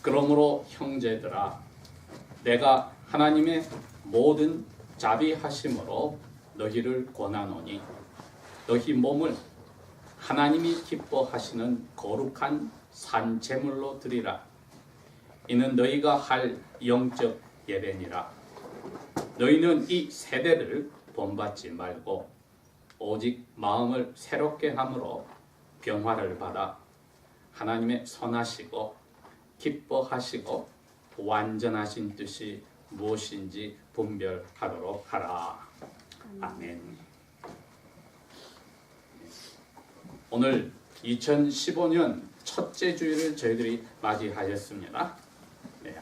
그러므로 형제들아, 내가 하나님의 모든 자비하심으로 너희를 권하노니 너희 몸을 하나님이 기뻐하시는 거룩한 산 제물로 드리라. 이는 너희가 할 영적 예배니라. 너희는 이 세대를 본받지 말고 오직 마음을 새롭게 함으로 변화를 받아 하나님의 선하시고 기뻐하시고 완전하신 뜻이 무엇인지 분별하도록 하라. 아멘. 오늘 2015년 첫째 주일을 저희들이 맞이하였습니다.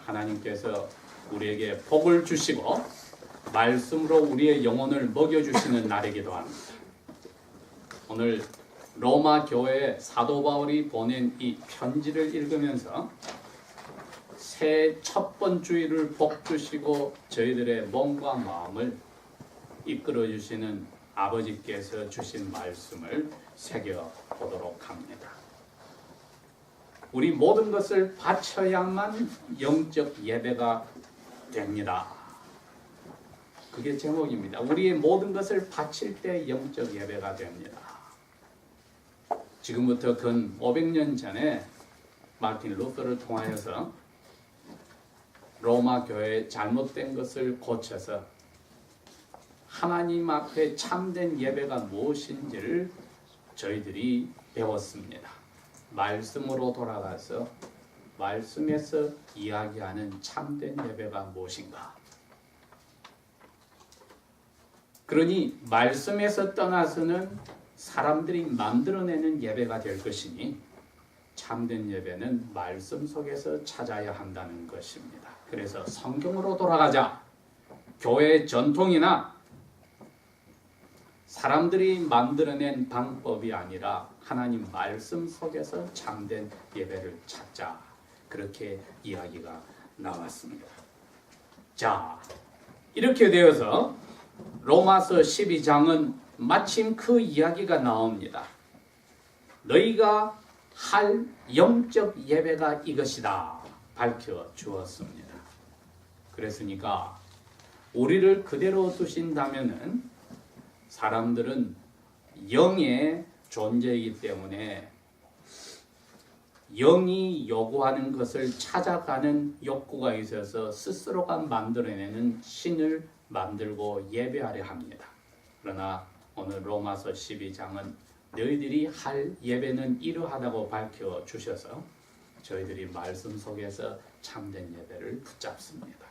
하나님께서 우리에게 복을 주시고 말씀으로 우리의 영혼을 먹여주시는 날이기도 합니다. 오늘 로마 교회에 사도 바울이 보낸 이 편지를 읽으면서 새 첫번 주일을 복 주시고 저희들의 몸과 마음을 이끌어 주시는 아버지께서 주신 말씀을 새겨보도록 합니다. 우리 모든 것을 바쳐야만 영적 예배가 됩니다. 그게 제목입니다. 우리의 모든 것을 바칠 때 영적 예배가 됩니다. 지금부터 근 500년 전에 마틴 루터를 통하여서 로마 교회의 잘못된 것을 고쳐서 하나님 앞에 참된 예배가 무엇인지를 저희들이 배웠습니다. 말씀으로 돌아가서 말씀에서 이야기하는 참된 예배가 무엇인가? 그러니 말씀에서 떠나서는 사람들이 만들어내는 예배가 될 것이니 참된 예배는 말씀 속에서 찾아야 한다는 것입니다. 그래서 성경으로 돌아가자. 교회의 전통이나 사람들이 만들어낸 방법이 아니라 하나님 말씀 속에서 참된 예배를 찾자. 그렇게 이야기가 나왔습니다. 자, 이렇게 되어서 로마서 12장은 마침 그 이야기가 나옵니다. 너희가 할 영적 예배가 이것이다 밝혀 주었습니다. 그랬으니까 우리를 그대로 두신다면은 사람들은 영의 존재이기 때문에 영이 요구하는 것을 찾아가는 욕구가 있어서 스스로가 만들어내는 신을 만들고 예배하려 합니다. 그러나 오늘 로마서 12장은 너희들이 할 예배는 이러하다고 밝혀주셔서 저희들이 말씀 속에서 참된 예배를 붙잡습니다.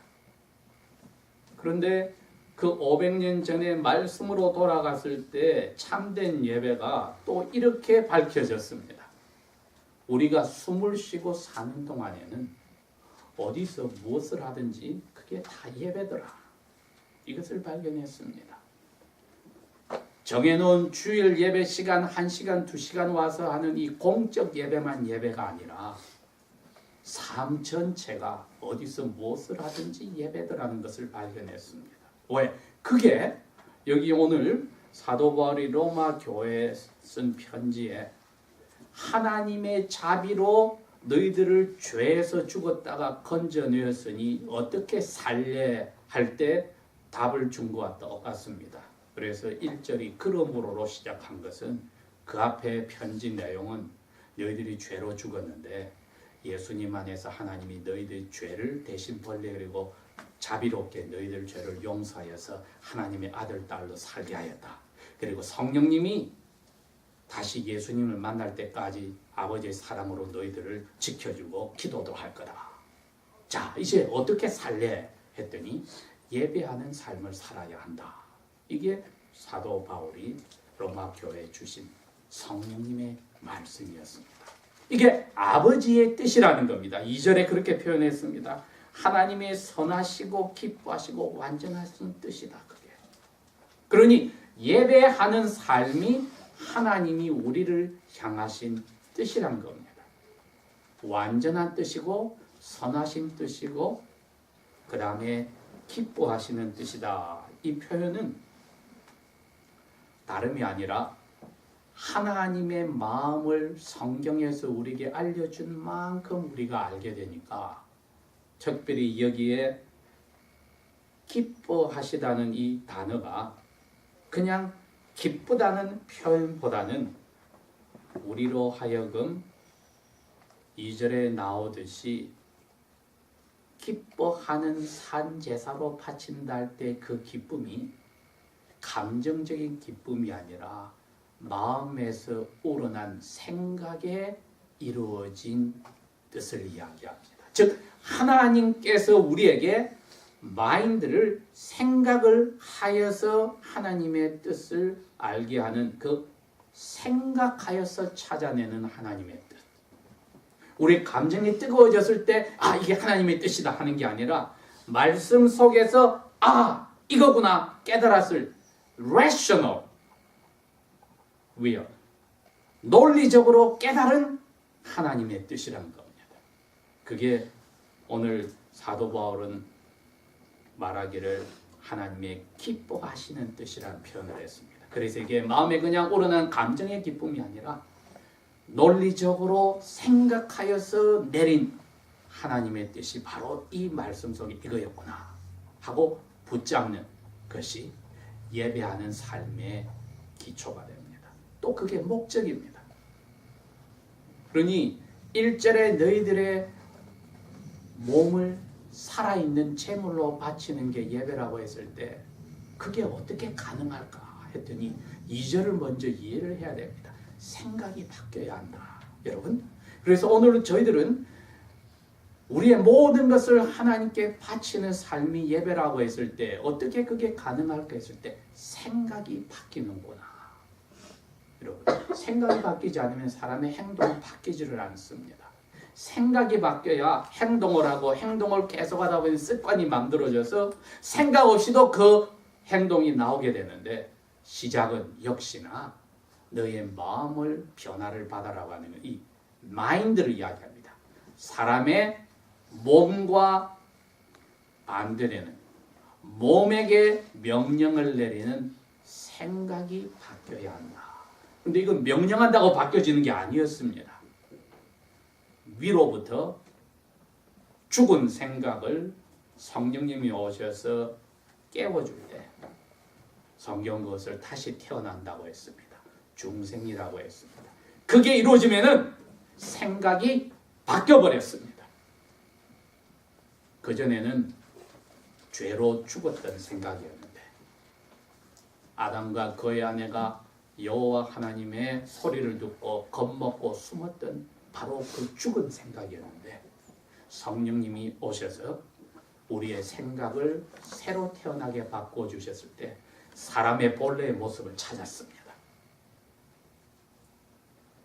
그런데 그 500년 전에 말씀으로 돌아갔을 때 참된 예배가 또 이렇게 밝혀졌습니다. 우리가 숨을 쉬고 사는 동안에는 어디서 무엇을 하든지 그게 다 예배더라. 이것을 발견했습니다. 정해놓은 주일 예배 시간 1시간, 2시간 와서 하는 이 공적 예배만 예배가 아니라 삶 전체가 어디서 무엇을 하든지 예배더라는 것을 발견했습니다. 왜? 그게 여기 오늘 사도 바울이 로마 교회에 쓴 편지에 하나님의 자비로 너희들을 죄에서 죽었다가 건져내었으니 어떻게 살래 할 때 답을 준 것과 똑같습니다. 그래서 1절이 그러므로로 시작한 것은 그 앞에 편지 내용은 너희들이 죄로 죽었는데 예수님 안에서 하나님이 너희들의 죄를 대신 벌리고 자비롭게 너희들 죄를 용서하여서 하나님의 아들, 딸로 살게 하였다. 그리고 성령님이 다시 예수님을 만날 때까지 아버지의 사랑으로 너희들을 지켜주고 기도도 할 거다. 자, 이제 어떻게 살래? 했더니 예배하는 삶을 살아야 한다. 이게 사도 바울이 로마 교회에 주신 성령님의 말씀이었습니다. 이게 아버지의 뜻이라는 겁니다. 2절에 그렇게 표현했습니다. 하나님의 선하시고 기뻐하시고 완전하신 뜻이다. 그게. 그러니 예배하는 삶이 하나님이 우리를 향하신 뜻이란 겁니다. 완전한 뜻이고 선하신 뜻이고 그 다음에 기뻐하시는 뜻이다. 이 표현은 다름이 아니라 하나님의 마음을 성경에서 우리에게 알려준 만큼 우리가 알게 되니까 특별히 여기에 기뻐하시다는 이 단어가 그냥 기쁘다는 표현보다는 우리로 하여금 2절에 나오듯이 기뻐하는 산제사로 바친다 할 때 그 기쁨이 감정적인 기쁨이 아니라 마음에서 우러난 생각에 이루어진 뜻을 이야기합니다. 즉 하나님께서 우리에게 마인드를 생각을 하여서 하나님의 뜻을 알게 하는 그 생각하여서 찾아내는 하나님의 뜻. 우리 감정이 뜨거워졌을 때 이게 하나님의 뜻이다 하는 게 아니라 말씀 속에서 이거구나 깨달았을 rational will, 논리적으로 깨달은 하나님의 뜻이란 겁니다. 그게 오늘 사도 바울은 말하기를 하나님의 기뻐하시는 뜻이라는 표현을 했습니다. 그래서 이게 마음에 그냥 우러난 감정의 기쁨이 아니라 논리적으로 생각하여서 내린 하나님의 뜻이 바로 이 말씀 속에 이거였구나 하고 붙잡는 것이 예배하는 삶의 기초가 됩니다. 또 그게 목적입니다. 그러니 1절에 너희들의 몸을 살아있는 제물로 바치는 게 예배라고 했을 때 그게 어떻게 가능할까 했더니 2절을 먼저 이해를 해야 됩니다. 생각이 바뀌어야 한다. 여러분, 그래서 오늘 저희들은 우리의 모든 것을 하나님께 바치는 삶이 예배라고 했을 때 어떻게 그게 가능할까 했을 때 생각이 바뀌는구나. 여러분, 생각이 바뀌지 않으면 사람의 행동은 바뀌지를 않습니다. 생각이 바뀌어야 행동을 하고 행동을 계속하다 보니 습관이 만들어져서 생각 없이도 그 행동이 나오게 되는데 시작은 역시나 너의 마음을 변화를 받아라고 하는 이 마인드를 이야기합니다. 사람의 몸과 반대되는 몸에게 명령을 내리는 생각이 바뀌어야 한다. 근데 이건 명령한다고 바뀌어지는 게 아니었습니다. 위로부터 죽은 생각을 성령님이 오셔서 깨워줄 때 성경 그것을 다시 태어난다고 했습니다. 중생이라고 했습니다. 그게 이루어지면은 생각이 바뀌어버렸습니다. 그전에는 죄로 죽었던 생각이었는데 아담과 그의 아내가 여호와 하나님의 소리를 듣고 겁먹고 숨었던 바로 그 죽은 생각이었는데 성령님이 오셔서 우리의 생각을 새로 태어나게 바꿔주셨을 때 사람의 본래의 모습을 찾았습니다.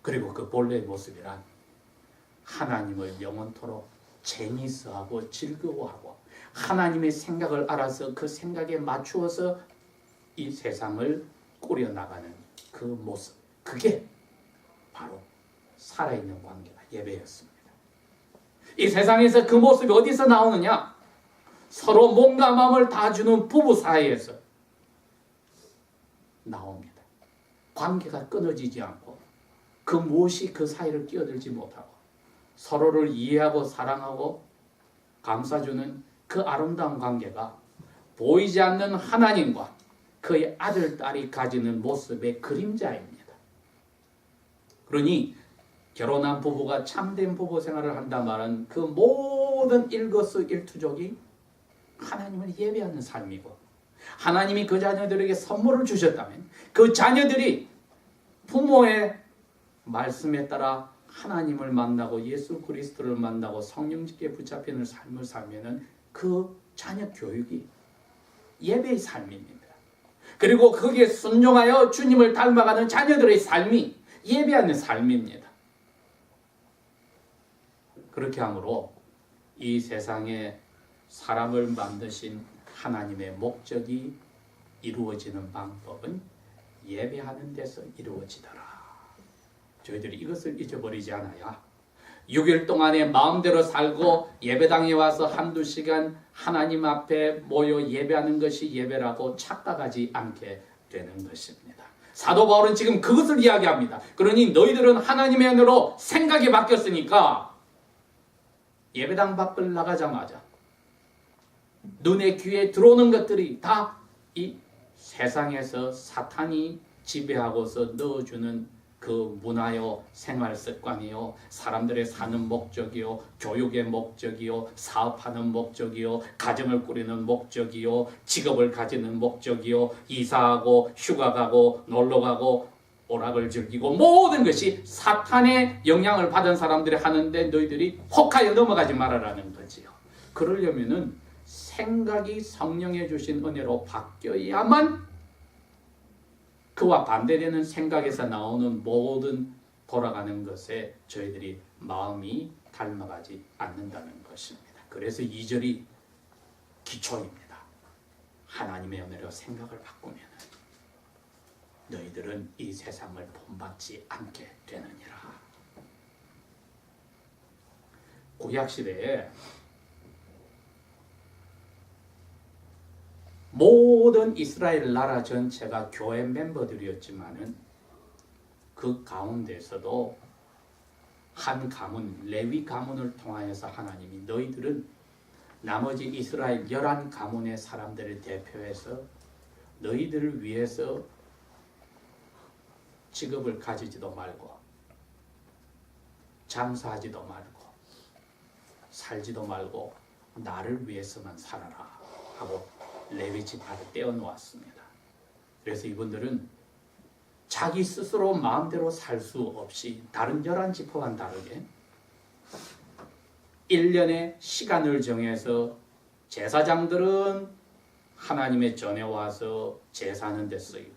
그리고 그 본래의 모습이란 하나님을 영원토록 재미있어하고 즐거워하고 하나님의 생각을 알아서 그 생각에 맞추어서 이 세상을 꾸려나가는 그 모습, 그게 바로 살아있는 관계가 예배였습니다. 이 세상에서 그 모습이 어디서 나오느냐? 서로 몸과 마음을 다 주는 부부 사이에서 나옵니다. 관계가 끊어지지 않고 그 무엇이 그 사이를 끼어들지 못하고 서로를 이해하고 사랑하고 감싸주는 그 아름다운 관계가 보이지 않는 하나님과 그의 아들, 딸이 가지는 모습의 그림자입니다. 그러니 결혼한 부부가 참된 부부 생활을 한단 말은 그 모든 일거수일투족이 하나님을 예배하는 삶이고 하나님이 그 자녀들에게 선물을 주셨다면 그 자녀들이 부모의 말씀에 따라 하나님을 만나고 예수 그리스도를 만나고 성령님께 붙잡히는 삶을 살면은 그 자녀 교육이 예배의 삶입니다. 그리고 거기에 순종하여 주님을 닮아가는 자녀들의 삶이 예배하는 삶입니다. 그렇게 함으로 이 세상에 사람을 만드신 하나님의 목적이 이루어지는 방법은 예배하는 데서 이루어지더라. 저희들이 이것을 잊어버리지 않아야 6일 동안에 마음대로 살고 예배당에 와서 한두 시간 하나님 앞에 모여 예배하는 것이 예배라고 착각하지 않게 되는 것입니다. 사도 바울은 지금 그것을 이야기합니다. 그러니 너희들은 하나님의 은혜로 생각이 바뀌었으니까 예배당 밖을 나가자마자 눈에 귀에 들어오는 것들이 다 이 세상에서 사탄이 지배하고서 넣어주는 그 문화요, 생활 습관이요, 사람들의 사는 목적이요, 교육의 목적이요, 사업하는 목적이요, 가정을 꾸리는 목적이요, 직업을 가지는 목적이요, 이사하고 휴가 가고 놀러 가고 오락을 즐기고 모든 것이 사탄의 영향을 받은 사람들이 하는데 너희들이 혹하여 넘어가지 말아라는 거지요. 그러려면은 생각이 성령의 주신 은혜로 바뀌어야만 그와 반대되는 생각에서 나오는 모든 돌아가는 것에 저희들이 마음이 닮아가지 않는다는 것입니다. 그래서 2절이 기초입니다. 하나님의 은혜로 생각을 바꾸면 너희들은 이 세상을 본받지 않게 되느니라. 구약시대에 모든 이스라엘 나라 전체가 교회 멤버들이었지만은 그 가운데서도 한 가문, 레위 가문을 통하여서 하나님이 너희들은 나머지 이스라엘 11가문의 사람들을 대표해서 너희들을 위해서 직업을 가지지도 말고 장사하지도 말고 살지도 말고 나를 위해서만 살아라 하고 레위 지파를 떼어놓았습니다. 그래서 이분들은 자기 스스로 마음대로 살 수 없이 다른 11지파와는 다르게 1년의 시간을 정해서 제사장들은 하나님의 전에 와서 제사하는 데 쓰이고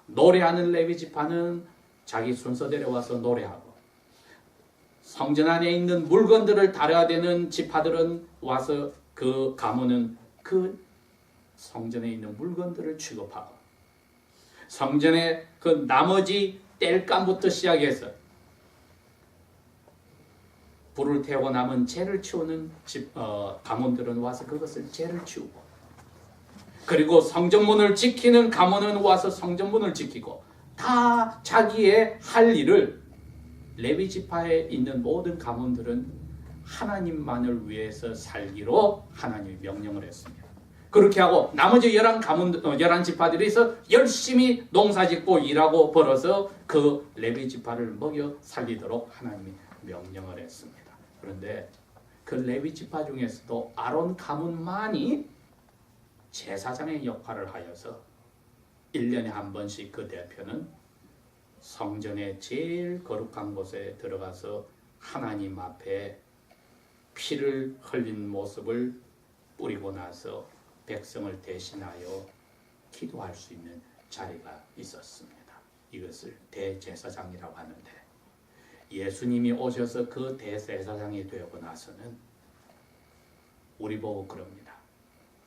노래하는 레위 지파는 자기 순서대로 와서 노래하고 성전 안에 있는 물건들을 다뤄야 되는 지파들은 와서 그 가문은 그 성전에 있는 물건들을 취급하고 성전의 그 나머지 땔감부터 시작해서 불을 태우고 남은 재를 치우는 가문들은 와서 그것을 재를 치우고 그리고 성전문을 지키는 가문은 와서 성전문을 지키고 다 자기의 할 일을 레위 지파에 있는 모든 가문들은 하나님만을 위해서 살기로 하나님이 명령을 했습니다. 그렇게 하고 나머지 11지파들이서 열심히 농사짓고 일하고 벌어서 그 레위 지파를 먹여 살리도록 하나님이 명령을 했습니다. 그런데 그 레위 지파 중에서도 아론 가문만이 제사장의 역할을 하여서 1년에 한 번씩 그 대표는 성전의 제일 거룩한 곳에 들어가서 하나님 앞에 피를 흘린 모습을 뿌리고 나서 백성을 대신하여 기도할 수 있는 자리가 있었습니다. 이것을 대제사장이라고 하는데 예수님이 오셔서 그 대제사장이 되고 나서는 우리 보고 그럽니다.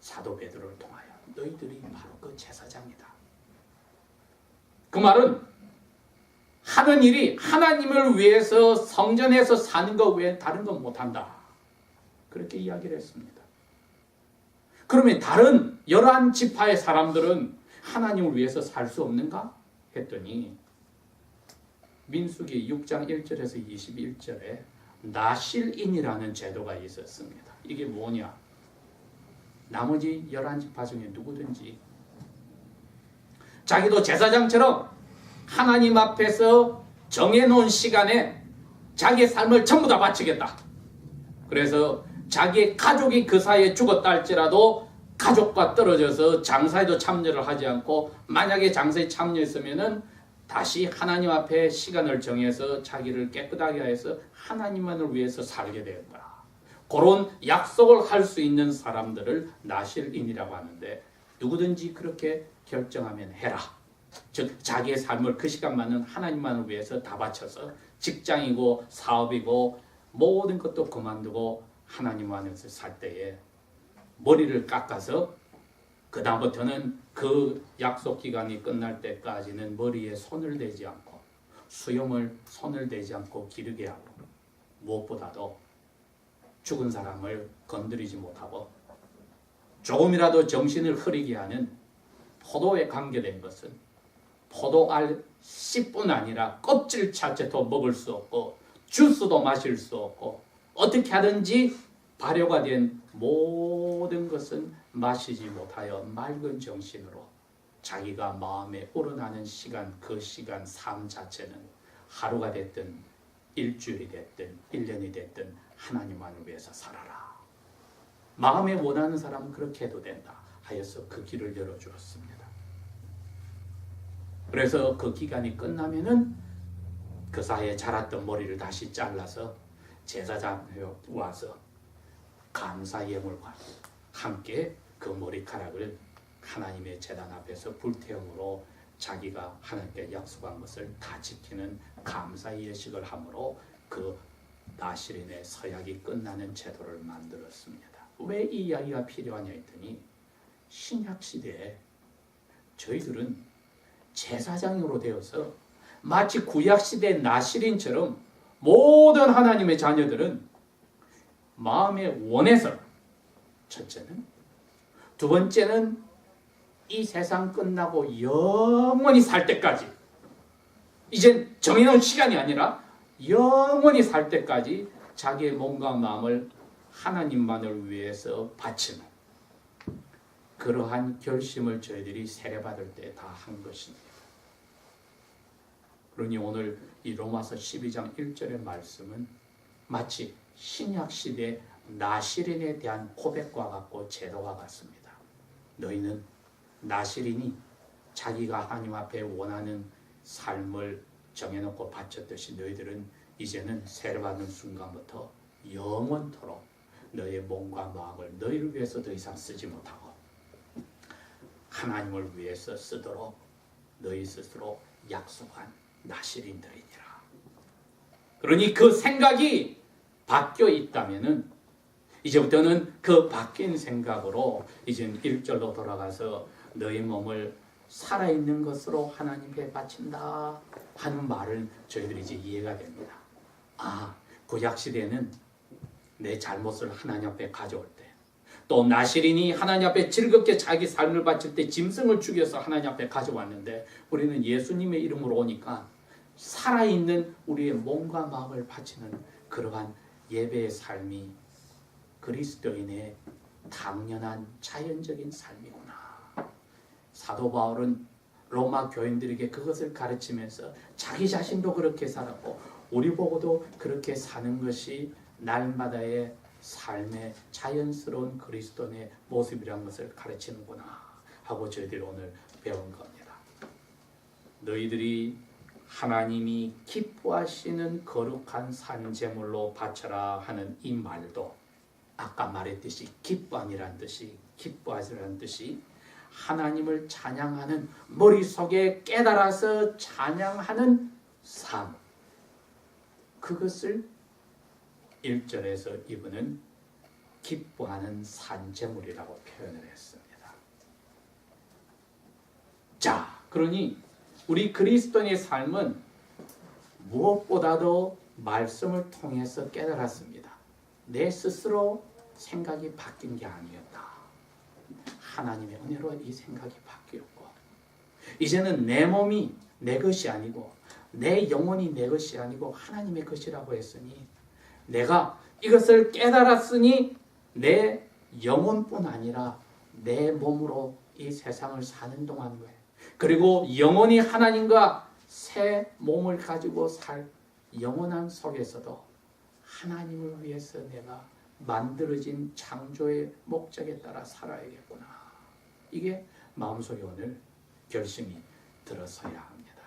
사도 베드로를 통하여 너희들이 바로 그 제사장이다. 그 말은 하는 일이 하나님을 위해서 성전에서 사는 것 외에 다른 건 못한다. 그렇게 이야기를 했습니다. 그러면 다른 11지파의 사람들은 하나님을 위해서 살 수 없는가? 했더니 민수기 6장 1절에서 21절에 나실인이라는 제도가 있었습니다. 이게 뭐냐? 나머지 11지파 중에 누구든지 자기도 제사장처럼 하나님 앞에서 정해놓은 시간에 자기의 삶을 전부 다 바치겠다. 그래서 자기의 가족이 그 사이에 죽었다 할지라도 가족과 떨어져서 장사에도 참여를 하지 않고 만약에 장사에 참여했으면은 다시 하나님 앞에 시간을 정해서 자기를 깨끗하게 해서 하나님만을 위해서 살게 되었다. 그런 약속을 할 수 있는 사람들을 나실인이라고 하는데 누구든지 그렇게 결정하면 해라. 즉 자기의 삶을 그 시간만은 하나님만을 위해서 다 바쳐서 직장이고 사업이고 모든 것도 그만두고 하나님 안에서 살 때에 머리를 깎아서 그 다음부터는 그 약속 기간이 끝날 때까지는 머리에 손을 대지 않고 수염을 손을 대지 않고 기르게 하고 무엇보다도 죽은 사람을 건드리지 못하고 조금이라도 정신을 흐리게 하는 포도에 관계된 것은 포도알 씨뿐 아니라 껍질 자체도 먹을 수 없고 주스도 마실 수 없고 어떻게 하든지 발효가 된 모든 것은 마시지 못하여 맑은 정신으로 자기가 마음에 우러나는 시간, 그 시간 삶 자체는 하루가 됐든 일주일이 됐든 1년이 됐든 하나님만을 위해서 살아라. 마음에 원하는 사람은 그렇게 해도 된다 하여서 그 길을 열어주었습니다. 그래서 그 기간이 끝나면은 그 사이에 자랐던 머리를 다시 잘라서 제사장에 와서 감사 예물과 함께 그 머리카락을 하나님의 제단 앞에서 불태움으로 자기가 하나님께 약속한 것을 다 지키는 감사 예식을 함으로 그 나시린의 서약이 끝나는 제도를 만들었습니다. 왜 이 이야기가 필요하냐 했더니 신약 시대에 저희들은 제사장으로 되어서 마치 구약 시대 나시린처럼 모든 하나님의 자녀들은 마음에 원해서 첫째는, 두 번째는 이 세상 끝나고 영원히 살 때까지, 이젠 정해놓은 시간이 아니라 영원히 살 때까지 자기의 몸과 마음을 하나님만을 위해서 바치는 그러한 결심을 저희들이 세례받을 때 다 한 것입니다. 그러니 오늘 이 로마서 12장 1절의 말씀은 마치 신약시대 나시린에 대한 고백과 같고 제도와 같습니다. 너희는 나시린이 자기가 하나님 앞에 원하는 삶을 정해놓고 바쳤듯이 너희들은 이제는 세례받는 순간부터 영원토록 너희의 몸과 마음을 너희를 위해서 더 이상 쓰지 못하고 하나님을 위해서 쓰도록 너희 스스로 약속한 나시린들이니라. 그러니 그 생각이 바뀌어 있다면은 이제부터는 그 바뀐 생각으로 이제 1절로 돌아가서 너희 몸을 살아있는 것으로 하나님께 바친다 하는 말을 저희들이 이제 이해가 됩니다. 아, 구약시대는 내 잘못을 하나님 앞에 가져올 때, 또 나시린이 하나님 앞에 즐겁게 자기 삶을 바칠 때 짐승을 죽여서 하나님 앞에 가져왔는데 우리는 예수님의 이름으로 오니까 살아있는 우리의 몸과 마음을 바치는 그러한 예배의 삶이 그리스도인의 당연한 자연적인 삶이구나. 사도 바울은 로마 교인들에게 그것을 가르치면서 자기 자신도 그렇게 살았고 우리 보고도 그렇게 사는 것이 날마다의 삶의 자연스러운 그리스도인의 모습이라는 것을 가르치는구나 하고 저희들이 오늘 배운 겁니다. 너희들이 하나님이 기뻐하시는 거룩한 산제물로 바쳐라 하는 이 말도 아까 말했듯이 기뻐함이란 뜻이, 기뻐하시라는 뜻이 하나님을 찬양하는, 머릿속에 깨달아서 찬양하는 삶, 그것을 1절에서 이분은 기뻐하는 산제물이라고 표현을 했습니다. 자, 그러니 우리 그리스도인의 삶은 무엇보다도 말씀을 통해서 깨달았습니다. 내 스스로 생각이 바뀐 게 아니었다. 하나님의 은혜로 이 생각이 바뀌었고 이제는 내 몸이 내 것이 아니고 내 영혼이 내 것이 아니고 하나님의 것이라고 했으니 내가 이것을 깨달았으니 내 영혼뿐 아니라 내 몸으로 이 세상을 사는 동안 그리고 영원히 하나님과 새 몸을 가지고 살 영원한 속에서도 하나님을 위해서 내가 만들어진 창조의 목적에 따라 살아야겠구나. 이게 마음속에 오늘 결심이 들어서야 합니다.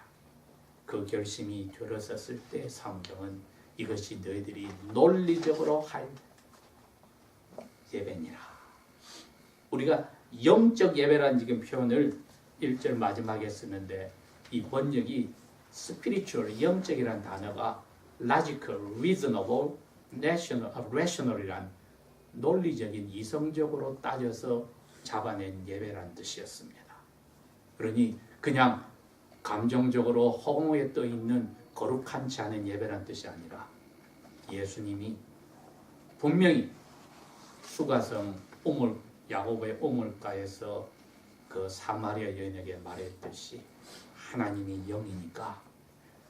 그 결심이 들어섰을 때 성경은 이것이 너희들이 논리적으로 할 예배니라. 우리가 영적 예배라는 지금 표현을 1절 마지막에 쓰는데 이 번역이 spiritual, 영적이라는 단어가 logical, reasonable, rational이란 논리적인 이성적으로 따져서 잡아낸 예배라는 뜻이었습니다. 그러니 그냥 감정적으로 허공에 떠 있는 거룩하지 않은 예배라는 뜻이 아니라 예수님이 분명히 수가성 야고보의 우물가에서 그 사마리아 여인에게 말했듯이 하나님이 영이니까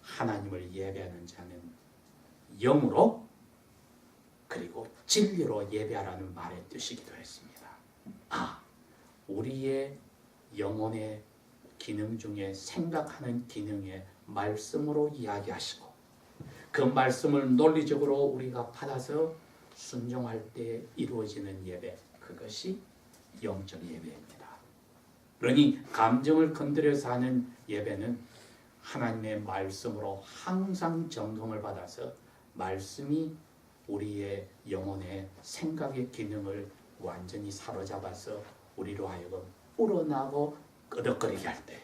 하나님을 예배하는 자는 영으로 그리고 진리로 예배하라는 말의 뜻이기도 했습니다. 우리의 영혼의 기능 중에 생각하는 기능의 말씀으로 이야기하시고 그 말씀을 논리적으로 우리가 받아서 순종할 때 이루어지는 예배, 그것이 영적 예배입니다. 그러니 감정을 건드려서 하는 예배는 하나님의 말씀으로 항상 점검을 받아서 말씀이 우리의 영혼의 생각의 기능을 완전히 사로잡아서 우리로 하여금 우러나고 끄덕거리게 할 때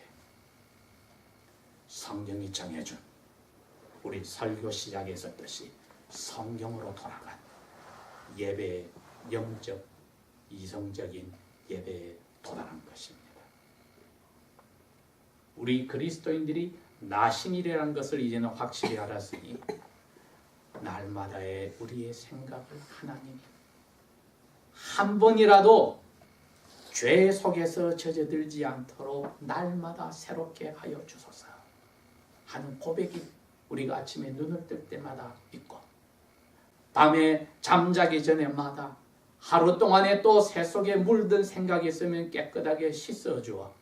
성경이 정해준 우리 설교 시작에 있었듯이 성경으로 돌아간 예배의 영적 이성적인 예배에 도달한 것입니다. 우리 그리스도인들이 나신이라는 것을 이제는 확실히 알았으니 날마다의 우리의 생각을 하나님이 한 번이라도 죄 속에서 젖어들지 않도록 날마다 새롭게 하여 주소서 하는 고백이 우리가 아침에 눈을 뜰 때마다 있고 밤에 잠자기 전에마다 하루 동안에 또 새 속에 물든 생각이 있으면 깨끗하게 씻어주어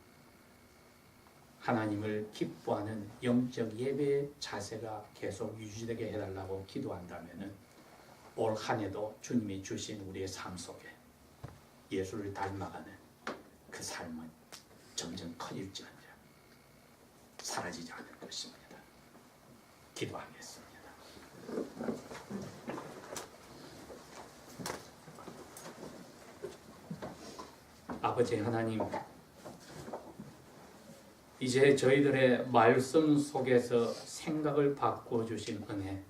하나님을 기뻐하는 영적 예배의 자세가 계속 유지되게 해달라고 기도한다면 올 한 해도 주님이 주신 우리의 삶 속에 예수를 닮아가는 그 삶은 점점 커질지언정 사라지지 않을 것입니다. 기도하겠습니다. 아버지 하나님, 이제 저희들의 말씀 속에서 생각을 바꾸어 주신 은혜,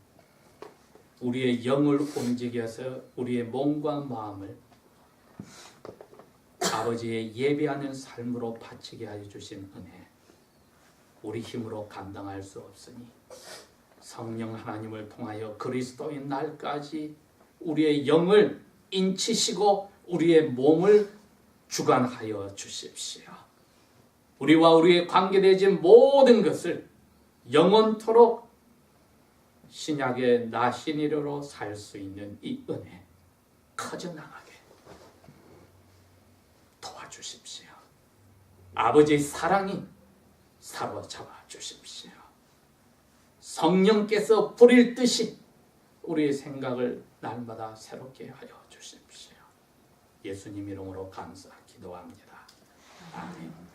우리의 영을 움직여서 우리의 몸과 마음을 아버지의 예배하는 삶으로 바치게 하여 주신 은혜, 우리 힘으로 감당할 수 없으니 성령 하나님을 통하여 그리스도인 날까지 우리의 영을 인치시고 우리의 몸을 주관하여 주십시오. 우리와 우리의 관계되어진 모든 것을 영원토록 신약의 나신이로 살 수 있는 이 은혜 커져나가게 도와주십시오. 아버지의 사랑이 사로잡아 주십시오. 성령께서 뿌릴 듯이 우리의 생각을 날마다 새롭게 하여 주십시오. 예수님 이름으로 감사 기도합니다. 아멘.